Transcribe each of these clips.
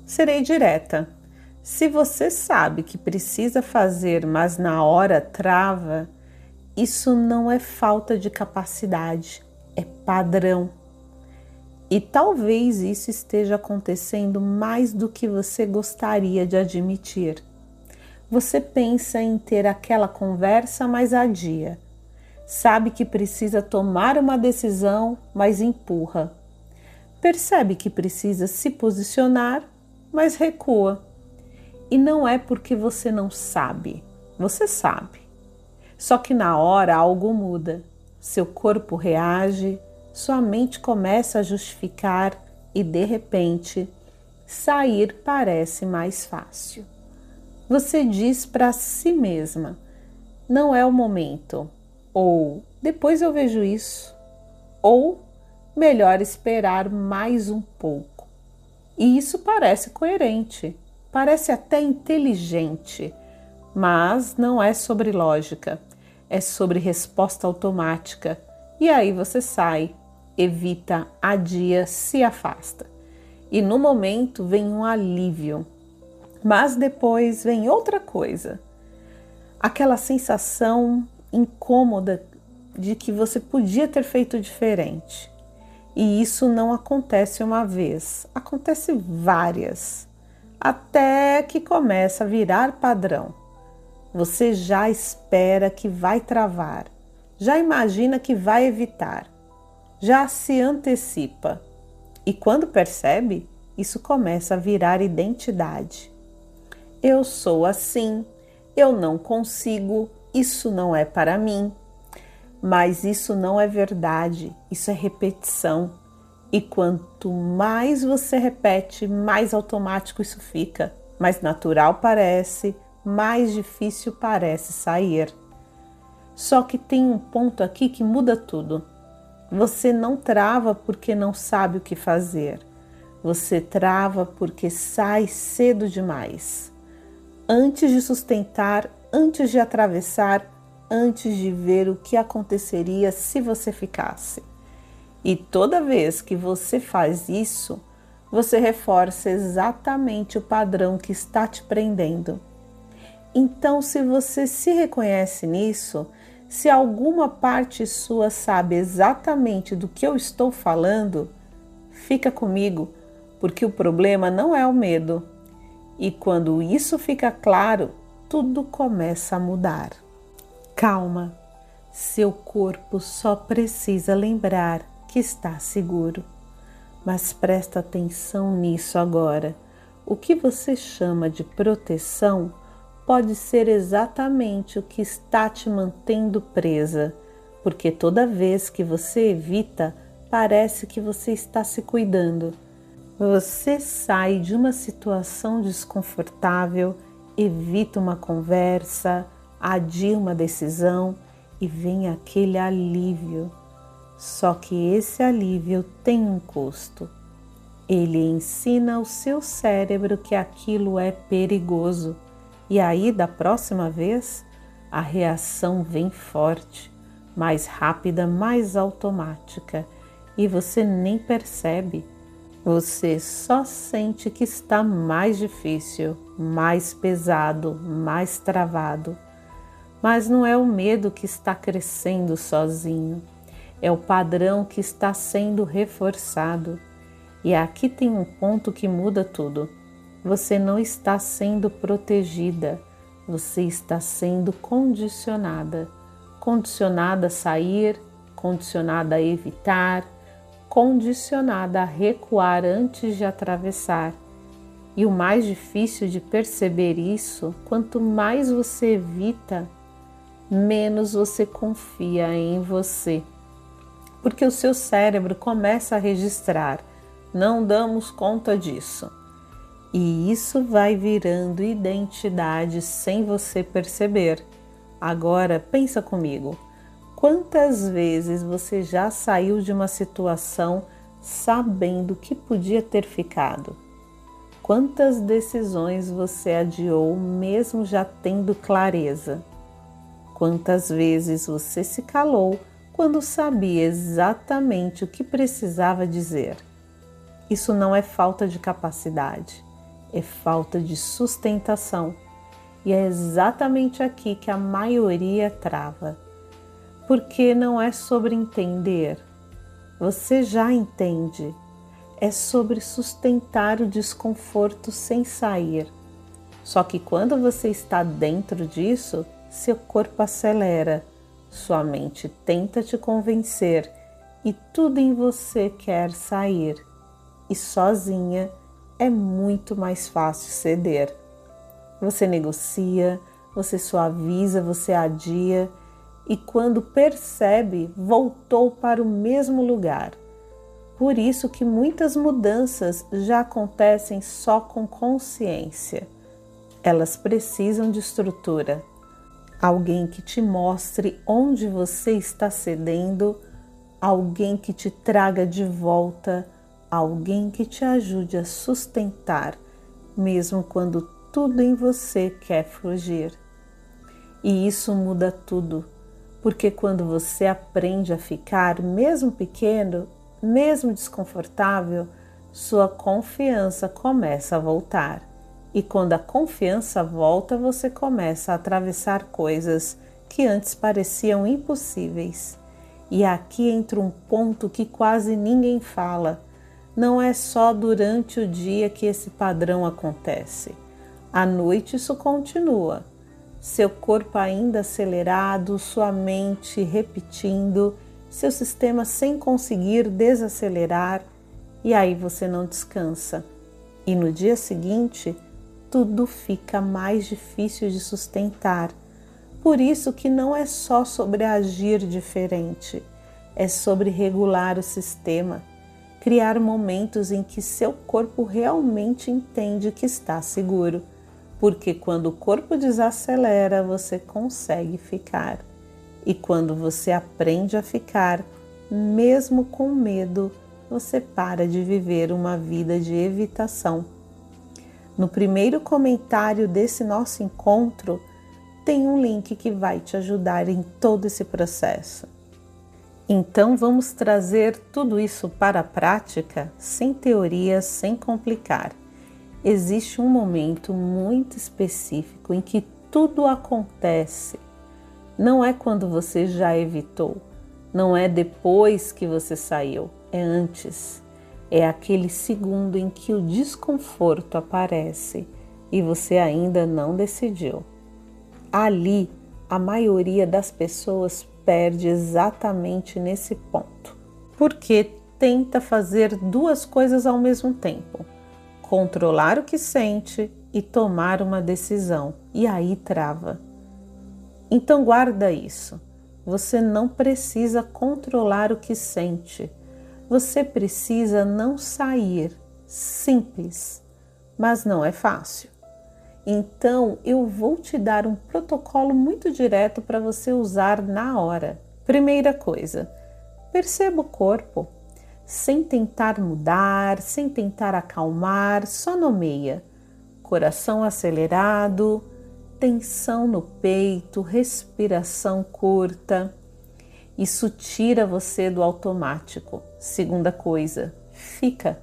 Serei direta. Se você sabe que precisa fazer, mas na hora trava, isso não é falta de capacidade, é padrão. E talvez isso esteja acontecendo mais do que você gostaria de admitir. Você pensa em ter aquela conversa, mas adia. Sabe que precisa tomar uma decisão, mas empurra. Percebe que precisa se posicionar, mas recua. E não é porque você não sabe, você sabe. Só que na hora algo muda. Seu corpo reage, sua mente começa a justificar e de repente sair parece mais fácil. Você diz para si mesma: não é o momento, ou depois eu vejo isso, ou melhor esperar mais um pouco. E isso parece coerente, parece até inteligente, mas não é sobre lógica, é sobre resposta automática. E aí você sai, evita, adia, se afasta. E no momento vem um alívio, mas depois vem outra coisa. Aquela sensação incômoda de que você podia ter feito diferente. E isso não acontece uma vez, acontece várias, até que começa a virar padrão. Você já espera que vai travar, já imagina que vai evitar, já se antecipa. E quando percebe, isso começa a virar identidade. Eu sou assim, eu não consigo, isso não é para mim. Mas isso não é verdade, isso é repetição. E quanto mais você repete, mais automático isso fica, mais natural parece, mais difícil parece sair. Só que tem um ponto aqui que muda tudo. Você não trava porque não sabe o que fazer. Você trava porque sai cedo demais. Antes de sustentar, antes de atravessar, antes de ver o que aconteceria se você ficasse. E toda vez que você faz isso, você reforça exatamente o padrão que está te prendendo. Então, se você se reconhece nisso, se alguma parte sua sabe exatamente do que eu estou falando, fica comigo, porque o problema não é o medo. E quando isso fica claro, tudo começa a mudar. Calma, seu corpo só precisa lembrar que está seguro. Mas presta atenção nisso agora. O que você chama de proteção pode ser exatamente o que está te mantendo presa, porque toda vez que você evita, parece que você está se cuidando. Você sai de uma situação desconfortável, evita uma conversa, adia uma decisão e vem aquele alívio. Só que esse alívio tem um custo. Ele ensina ao seu cérebro que aquilo é perigoso. E aí, da próxima vez, a reação vem forte, mais rápida, mais automática. E você nem percebe. Você só sente que está mais difícil, mais pesado, mais travado. Mas não é o medo que está crescendo sozinho, é o padrão que está sendo reforçado. E aqui tem um ponto que muda tudo. Você não está sendo protegida, você está sendo condicionada. Condicionada a sair, condicionada a evitar, condicionada a recuar antes de atravessar. E o mais difícil de perceber isso, quanto mais você evita, menos você confia em você. Porque o seu cérebro começa a registrar, não damos conta disso. E isso vai virando identidade sem você perceber. Agora pensa comigo, quantas vezes você já saiu de uma situação sabendo que podia ter ficado? Quantas decisões você adiou mesmo já tendo clareza? Quantas vezes você se calou quando sabia exatamente o que precisava dizer? Isso não é falta de capacidade, é falta de sustentação. E é exatamente aqui que a maioria trava. Porque não é sobre entender, você já entende. É sobre sustentar o desconforto sem sair. Só que quando você está dentro disso, seu corpo acelera, sua mente tenta te convencer e tudo em você quer sair. E sozinha é muito mais fácil ceder. Você negocia, você suaviza, você adia e quando percebe, voltou para o mesmo lugar. Por isso que muitas mudanças já acontecem só com consciência. Elas precisam de estrutura. Alguém que te mostre onde você está cedendo, alguém que te traga de volta, alguém que te ajude a sustentar, mesmo quando tudo em você quer fugir. E isso muda tudo, porque quando você aprende a ficar, mesmo pequeno, mesmo desconfortável, sua confiança começa a voltar. E quando a confiança volta, você começa a atravessar coisas que antes pareciam impossíveis. E aqui entra um ponto que quase ninguém fala. Não é só durante o dia que esse padrão acontece. À noite isso continua. Seu corpo ainda acelerado, sua mente repetindo, seu sistema sem conseguir desacelerar, e aí você não descansa. E no dia seguinte, tudo fica mais difícil de sustentar. Por isso que não é só sobre agir diferente, é sobre regular o sistema, criar momentos em que seu corpo realmente entende que está seguro, porque quando o corpo desacelera, você consegue ficar. E quando você aprende a ficar, mesmo com medo, você para de viver uma vida de evitação. No primeiro comentário desse nosso encontro, tem um link que vai te ajudar em todo esse processo. Então vamos trazer tudo isso para a prática, sem teorias, sem complicar. Existe um momento muito específico em que tudo acontece. Não é quando você já evitou, não é depois que você saiu, é antes. É aquele segundo em que o desconforto aparece e você ainda não decidiu. Ali, a maioria das pessoas perde exatamente nesse ponto, porque tenta fazer duas coisas ao mesmo tempo: controlar o que sente e tomar uma decisão, e aí trava. Então guarda isso. Você não precisa controlar o que sente. Você precisa não sair. Simples, mas não é fácil. Então eu vou te dar um protocolo muito direto para você usar na hora. Primeira coisa, perceba o corpo. Sem tentar mudar, sem tentar acalmar, só nomeia. Coração acelerado, tensão no peito, respiração curta. Isso tira você do automático. Segunda coisa, fica.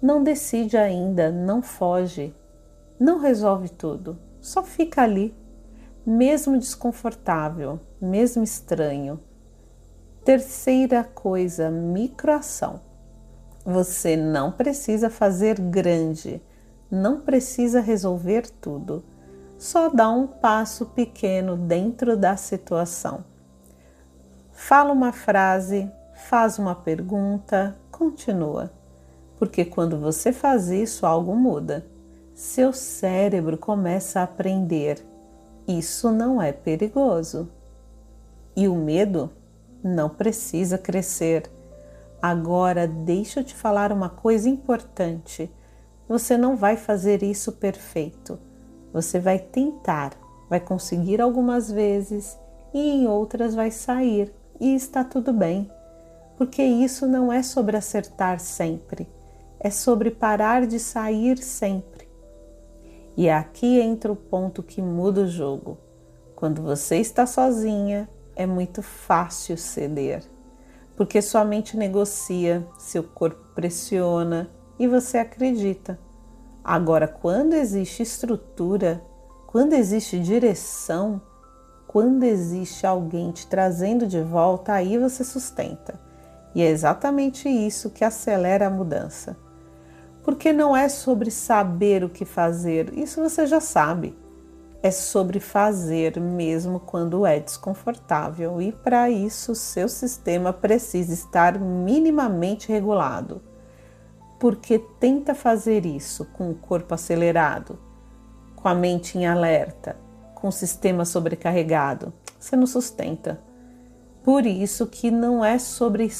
Não decide ainda, não foge, não resolve tudo, só fica ali, mesmo desconfortável, mesmo estranho. Terceira coisa, microação. Você não precisa fazer grande, não precisa resolver tudo. Só dá um passo pequeno dentro da situação. Fala uma frase, faz uma pergunta, continua. Porque quando você faz isso, algo muda. Seu cérebro começa a aprender. Isso não é perigoso. E o medo não precisa crescer. Agora, deixa eu te falar uma coisa importante. Você não vai fazer isso perfeito. Você vai tentar, vai conseguir algumas vezes e em outras vai sair e está tudo bem. Porque isso não é sobre acertar sempre, é sobre parar de sair sempre. E aqui entra o ponto que muda o jogo. Quando você está sozinha, é muito fácil ceder, porque sua mente negocia, seu corpo pressiona e você acredita. Agora, quando existe estrutura, quando existe direção, quando existe alguém te trazendo de volta, aí você sustenta. E é exatamente isso que acelera a mudança. Porque não é sobre saber o que fazer, isso você já sabe. É sobre fazer mesmo quando é desconfortável, e para isso seu sistema precisa estar minimamente regulado. Porque tenta fazer isso com o corpo acelerado, com a mente em alerta, com o sistema sobrecarregado, você não sustenta. Por isso que não é sobre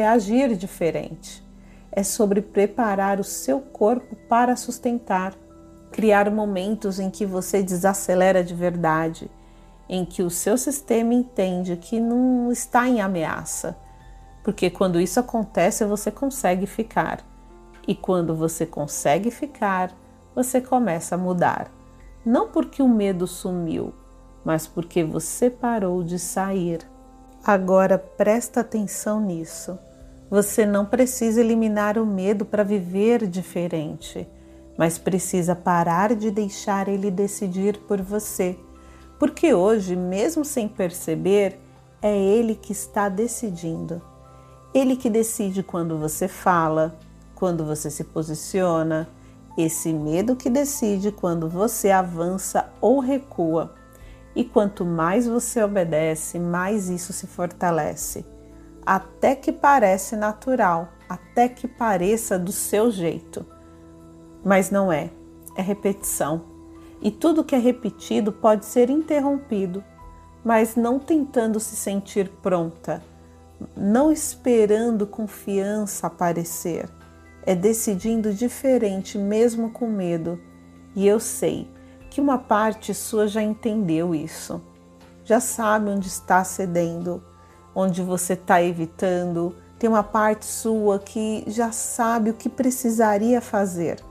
agir diferente, é sobre preparar o seu corpo para sustentar. Criar momentos em que você desacelera de verdade, em que o seu sistema entende que não está em ameaça, porque quando isso acontece você consegue ficar, e quando você consegue ficar, você começa a mudar, não porque o medo sumiu, mas porque você parou de sair. Agora presta atenção nisso, você não precisa eliminar o medo para viver diferente, mas precisa parar de deixar ele decidir por você, porque hoje, mesmo sem perceber, é ele que está decidindo. Ele que decide quando você fala, quando você se posiciona, esse medo que decide quando você avança ou recua. E quanto mais você obedece, mais isso se fortalece, até que parece natural, até que pareça do seu jeito. Mas não é, é repetição. E tudo que é repetido pode ser interrompido, mas não tentando se sentir pronta, não esperando confiança aparecer. É decidindo diferente mesmo com medo. E eu sei que uma parte sua já entendeu isso. Já sabe onde está cedendo, onde você está evitando. Tem uma parte sua que já sabe o que precisaria fazer,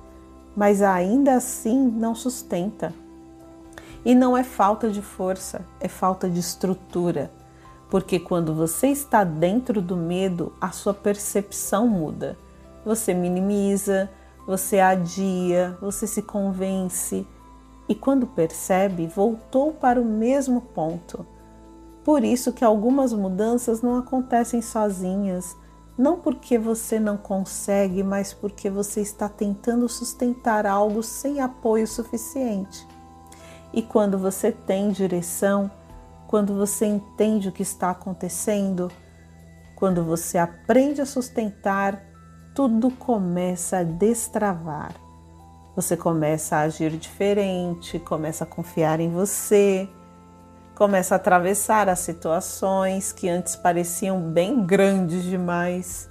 mas ainda assim não sustenta. E não é falta de força, é falta de estrutura. Porque quando você está dentro do medo, a sua percepção muda. Você minimiza, você adia, você se convence. E quando percebe, voltou para o mesmo ponto. Por isso que algumas mudanças não acontecem sozinhas. Não porque você não consegue, mas porque você está tentando sustentar algo sem apoio suficiente. E quando você tem direção, quando você entende o que está acontecendo, quando você aprende a sustentar, tudo começa a destravar. Você começa a agir diferente, começa a confiar em você, começa a atravessar as situações que antes pareciam bem grandes demais.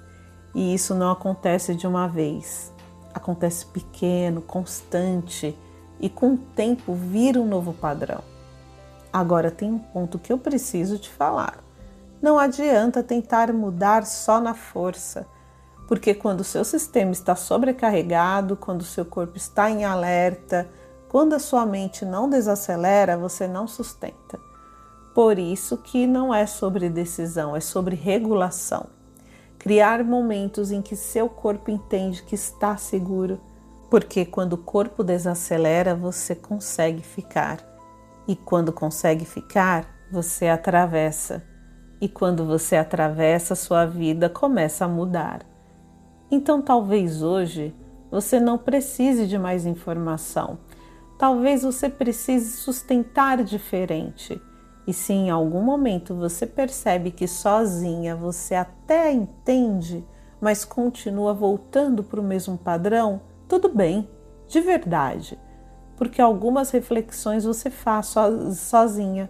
E isso não acontece de uma vez. Acontece pequeno, constante, e com o tempo vira um novo padrão. Agora tem um ponto que eu preciso te falar. Não adianta tentar mudar só na força, porque quando o seu sistema está sobrecarregado, quando o seu corpo está em alerta, quando a sua mente não desacelera, você não sustenta. Por isso que não é sobre decisão, é sobre regulação. Criar momentos em que seu corpo entende que está seguro, porque quando o corpo desacelera, você consegue ficar. E quando consegue ficar, você atravessa. E quando você atravessa, sua vida começa a mudar. Então talvez hoje você não precise de mais informação. Talvez você precise sustentar diferente. E se em algum momento você percebe que sozinha você até entende, mas continua voltando para o mesmo padrão, tudo bem, de verdade. Porque algumas reflexões você faz sozinha,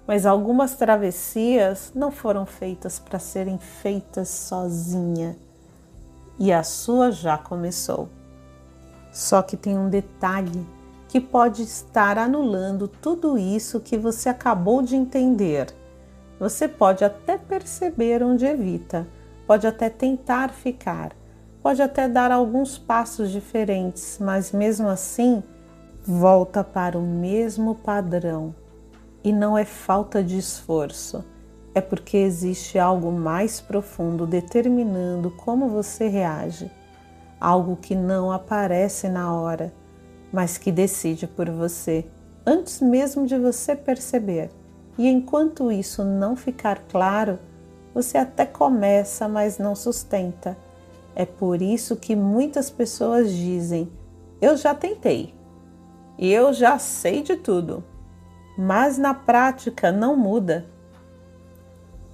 mas algumas travessias não foram feitas para serem feitas sozinha. E a sua já começou. Só que tem um detalhe que pode estar anulando tudo isso que você acabou de entender. Você pode até perceber onde evita, pode até tentar ficar, pode até dar alguns passos diferentes, mas mesmo assim volta para o mesmo padrão. E não é falta de esforço, é porque existe algo mais profundo determinando como você reage. algo que não aparece na hora, mas que decide por você, antes mesmo de você perceber. E enquanto isso não ficar claro, você até começa, mas não sustenta. É por isso que muitas pessoas dizem: eu já tentei, e eu já sei de tudo, mas na prática não muda.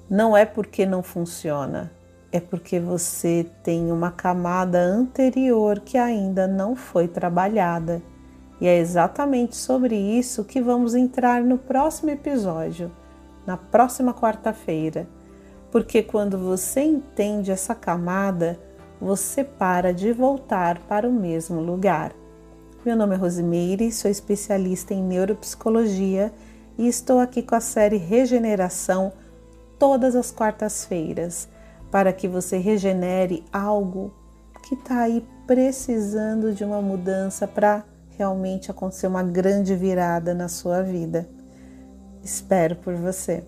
Não é porque não funciona, é porque você tem uma camada anterior que ainda não foi trabalhada. E é exatamente sobre isso que vamos entrar no próximo episódio, na próxima quarta-feira. Porque quando você entende essa camada, você para de voltar para o mesmo lugar. Meu nome é Rosimeire, sou especialista em neuropsicologia e estou aqui com a série Regeneração todas as quartas-feiras, para que você regenere algo que está aí precisando de uma mudança para realmente acontecer uma grande virada na sua vida. Espero por você.